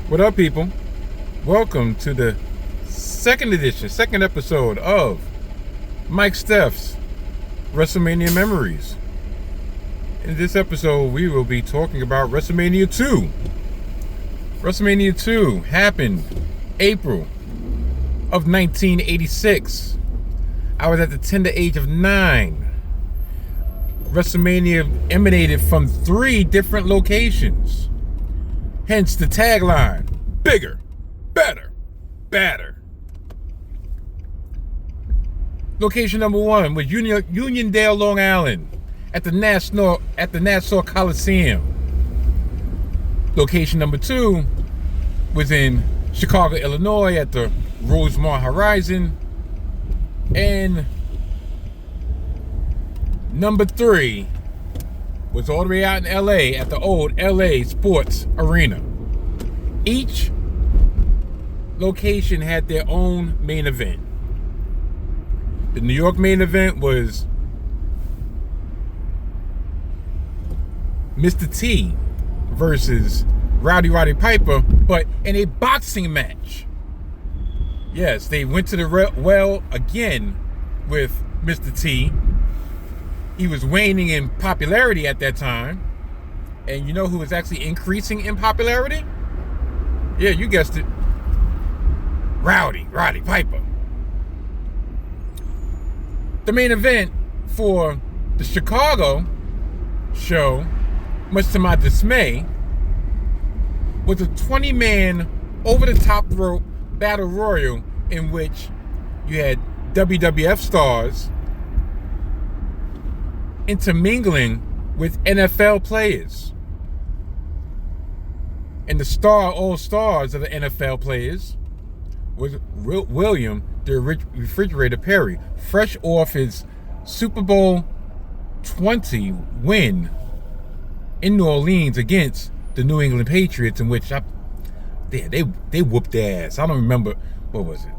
What up, people? Welcome to the second episode of Mike Steph's Wrestlemania Memories. In this episode, we will be talking about Wrestlemania 2. Wrestlemania 2 happened April of 1986. I was at the tender age of 9. WrestleMania emanated from 3 different locations. Hence the tagline, bigger, better, badder. Location number 1 was Uniondale, Long Island, at the Nassau Coliseum. Location number 2 was in Chicago, Illinois, at the Rosemont Horizon. And number 3 was all the way out in LA at the old LA Sports Arena. Each location had their own main event. The New York main event was Mr. T versus Rowdy Roddy Piper, but in a boxing match. Yes, they went to the well again with Mr. T. He was waning in popularity at that time. And you know who was actually increasing in popularity? Yeah, you guessed it. Rowdy Roddy Piper. The main event for the Chicago show, much to my dismay, was a 20-man over-the-top rope battle royal in which you had WWF stars intermingling with NFL players. And the all-stars of the NFL players was William the Refrigerator Perry, fresh off his Super Bowl 20 win in New Orleans against the New England Patriots, in which they whooped their ass. I don't remember, what was it?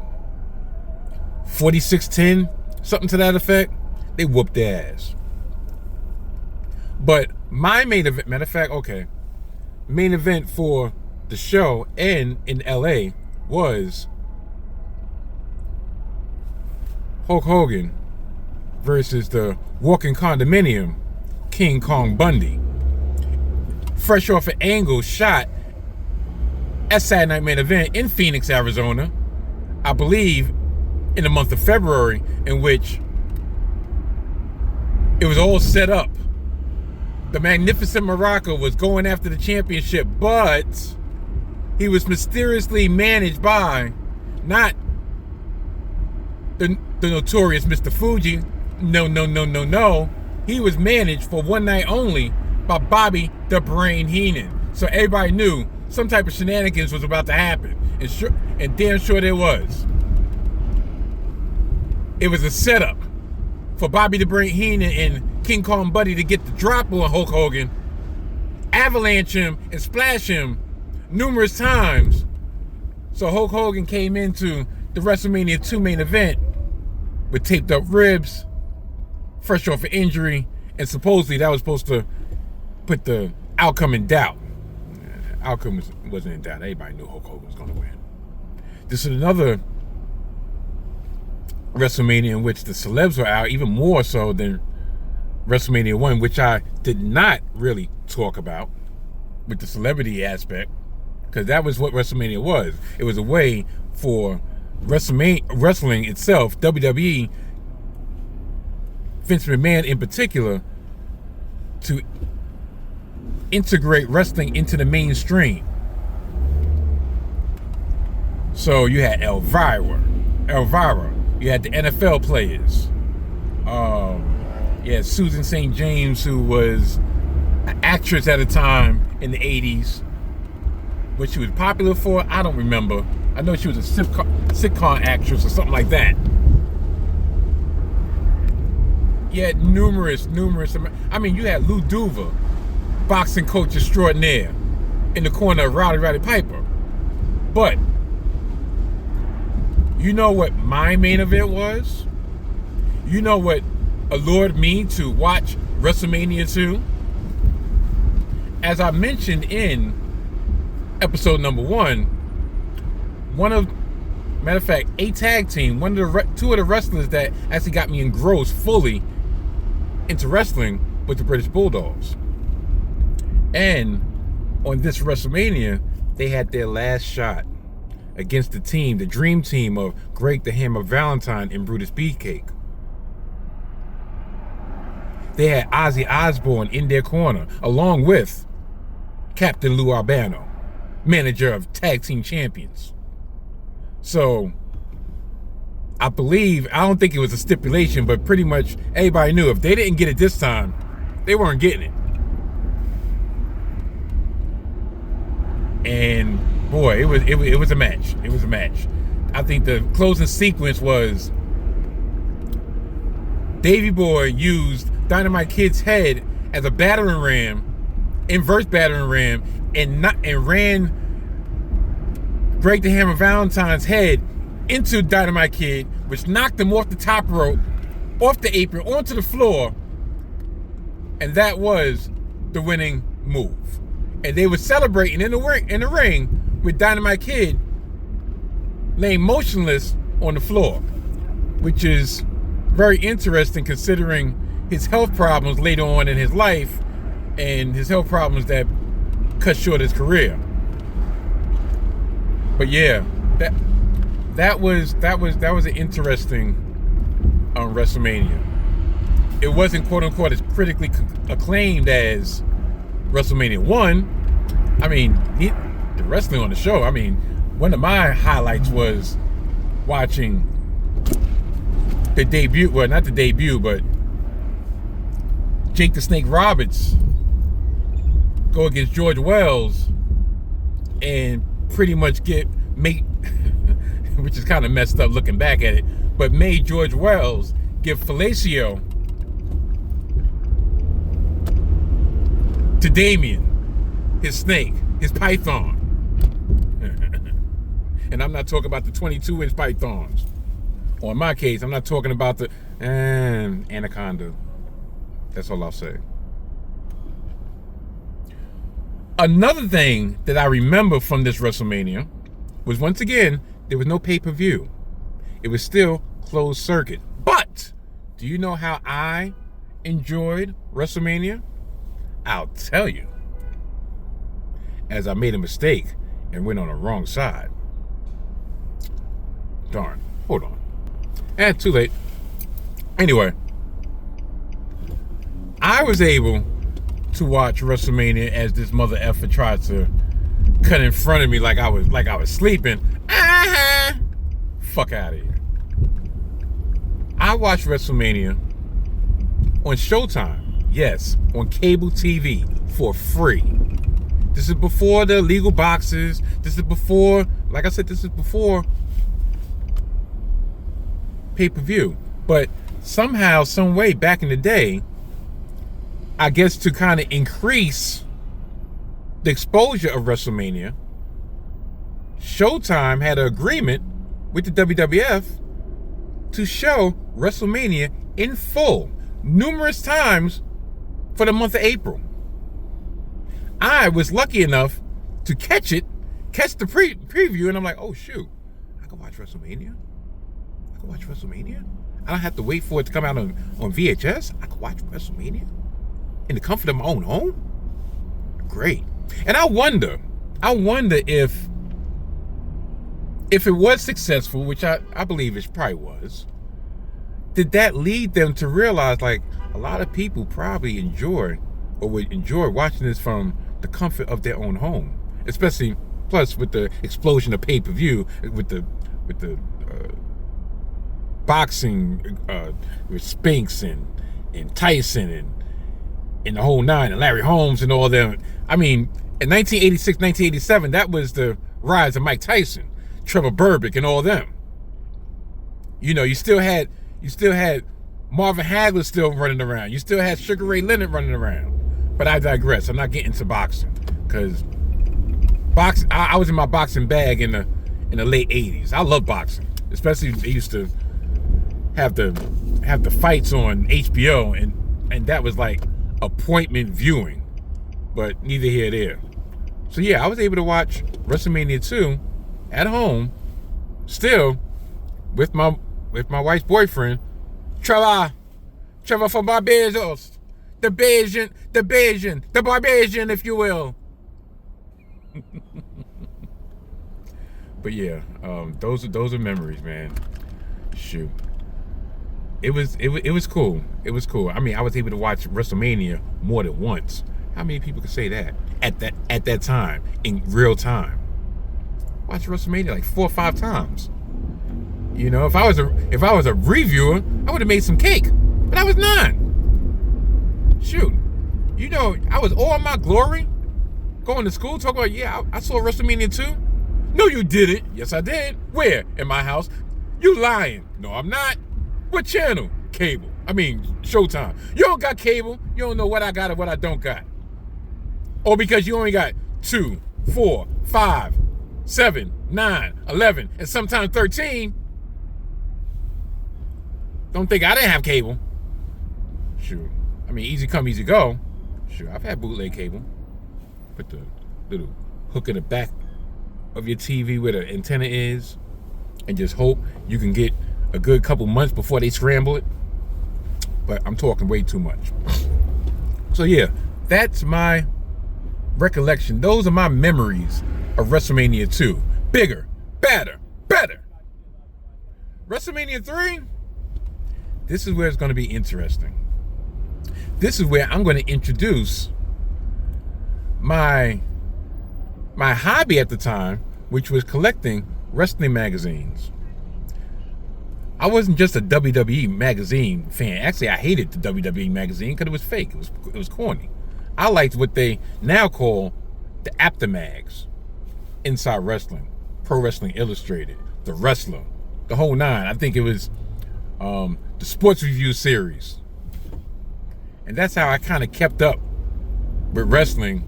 46-10, something to that effect. They whooped their ass. But my main event, main event for the show and in LA was Hulk Hogan versus the walking condominium, King Kong Bundy. Fresh off an angle shot at Saturday Night Main Event in Phoenix, Arizona, I believe in the month of February, in which it was all set up. The Magnificent Maraca was going after the championship, but he was mysteriously managed by not the notorious Mr. Fuji. No. He was managed for one night only by Bobby the Brain Heenan. So everybody knew some type of shenanigans was about to happen. And damn sure there was. It was a setup for Bobby the Brain Heenan and King Kong Bundy to get the drop on Hulk Hogan, avalanche him, and splash him numerous times. So Hulk Hogan came into the WrestleMania 2 main event with taped up ribs, fresh off an injury, and supposedly that was supposed to put the outcome in doubt. The outcome wasn't in doubt. Everybody knew Hulk Hogan was going to win. This is another WrestleMania in which the celebs were out, even more so than WrestleMania 1, which I did not really talk about with the celebrity aspect, because that was what WrestleMania was. It was a way for wrestling itself, WWE, Vince McMahon in particular, to integrate wrestling into the mainstream. So you had Elvira, you had the NFL players, you had Susan St. James, who was an actress at a time in the 80s. What she was popular for, I don't remember. I know she was a sitcom actress or something like that. You had numerous. I mean, you had Lou Duva, boxing coach extraordinaire, in the corner of Rowdy Roddy Piper. But you know what my main event was? You know what allured me to watch WrestleMania 2? As I mentioned in episode number 1, matter of fact, a tag team, two of the wrestlers that actually got me engrossed fully into wrestling with the British Bulldogs. And on this WrestleMania, they had their last shot against the dream team of Greg the Hammer Valentine and Brutus Beefcake. They had Ozzy Osbourne in their corner, along with Captain Lou Albano, manager of Tag Team Champions. So, I don't think it was a stipulation, but pretty much everybody knew if they didn't get it this time, they weren't getting it. And boy, it was a match. It was a match. I think the closing sequence was Davey Boy used Dynamite Kid's head as a battering ram, inverse battering ram, and ran Greg the Hammer Valentine's head into Dynamite Kid, which knocked him off the top rope, off the apron, onto the floor, and that was the winning move. And they were celebrating in the ring with Dynamite Kid laying motionless on the floor, which is very interesting considering his health problems later on in his life and his health problems that cut short his career. But yeah, that was an interesting WrestleMania. It wasn't quote unquote as critically acclaimed as WrestleMania 1. I mean, the wrestling on the show, I mean, one of my highlights was watching the debut, well, not the debut, but Jake the Snake Roberts go against George Wells and pretty much which is kind of messed up looking back at it, but made George Wells give fellatio to Damien, his snake, his python. And I'm not talking about the 22-inch pythons. Or in my case, I'm not talking about the anaconda. That's all I'll say. Another thing that I remember from this WrestleMania was, once again, there was no pay-per-view. It was still closed circuit. But do you know how I enjoyed WrestleMania? I'll tell you. As I made a mistake and went on the wrong side. Darn. Hold on. Too late. Anyway, I was able to watch WrestleMania as this mother effer tried to cut in front of me like I was sleeping. Fuck out of here. I watched WrestleMania on Showtime. Yes, on cable TV for free. This is before the legal boxes. This is before, like I said, this is before pay-per-view. But somehow, some way, back in the day, I guess to kind of increase the exposure of WrestleMania, Showtime had an agreement with the WWF to show WrestleMania in full numerous times for the month of April. I was lucky enough to catch the preview, and I'm like, oh shoot, I can watch WrestleMania? I don't have to wait for it to come out on VHS. I can watch WrestleMania in the comfort of my own home? Great. And I wonder if it was successful, which I believe it probably was, did that lead them to realize, like, a lot of people probably would enjoy watching this from the comfort of their own home, especially plus with the explosion of pay-per-view, with the boxing with Spinks and Tyson and the whole nine, and Larry Holmes and all them. I mean, in 1986, 1987, that was the rise of Mike Tyson, Trevor Burbick, and all them. You know, you still had Marvin Hagler still running around. You still had Sugar Ray Leonard running around. But I digress. I'm not getting into boxing, because I was in my boxing bag in the late 80s. I love boxing, especially they used to have the fights on HBO, and that was like appointment viewing. But neither here nor there. So yeah, I was able to watch WrestleMania 2 at home, still with my wife's boyfriend, Trevor from Barbados, the Barbadian, if you will. But yeah, those are memories, man. Shoot, it was cool. It was cool. I mean, I was able to watch WrestleMania more than once. How many people could say that at that time in real time? Watched WrestleMania like 4 or 5 times. You know, if I was a reviewer, I would have made some cake, but I was not. Shoot, you know, I was all in my glory, going to school, talking about, yeah, I saw WrestleMania 2. No, you didn't. Yes, I did. Where? In my house. You lying. No, I'm not. What channel? Cable. I mean, Showtime. You don't got cable. You don't know what I got or what I don't got. Or because you only got 2, 4, 5, 7, 9, 11, and sometimes 13. Don't think I didn't have cable. Shoot. I mean, easy come, easy go. Sure, I've had bootleg cable. Put the little hook in the back of your TV where the antenna is, and just hope you can get a good couple months before they scramble it. But I'm talking way too much. So yeah, that's my recollection. Those are my memories of WrestleMania 2. Bigger, better. WrestleMania 3, this is where it's going to be interesting. This is where I'm going to introduce my hobby at the time, which was collecting wrestling magazines. I wasn't just a WWE magazine fan. Actually, I hated the WWE magazine because it was fake. It was corny. I liked what they now call the Aftermags, Inside Wrestling, Pro Wrestling Illustrated, The Wrestler, the whole 9. I think it was the Sports Review series. And that's how I kind of kept up with wrestling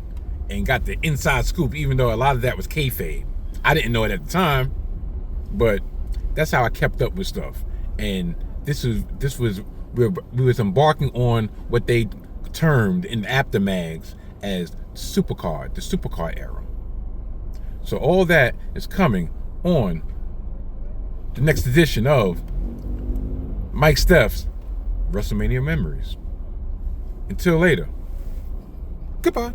and got the inside scoop, even though a lot of that was kayfabe. I didn't know it at the time, but that's how I kept up with stuff. And we was embarking on what they termed in the Aftermags as the supercard era. So all that is coming on the next edition of Mike Steph's WrestleMania Memories. Until later, goodbye.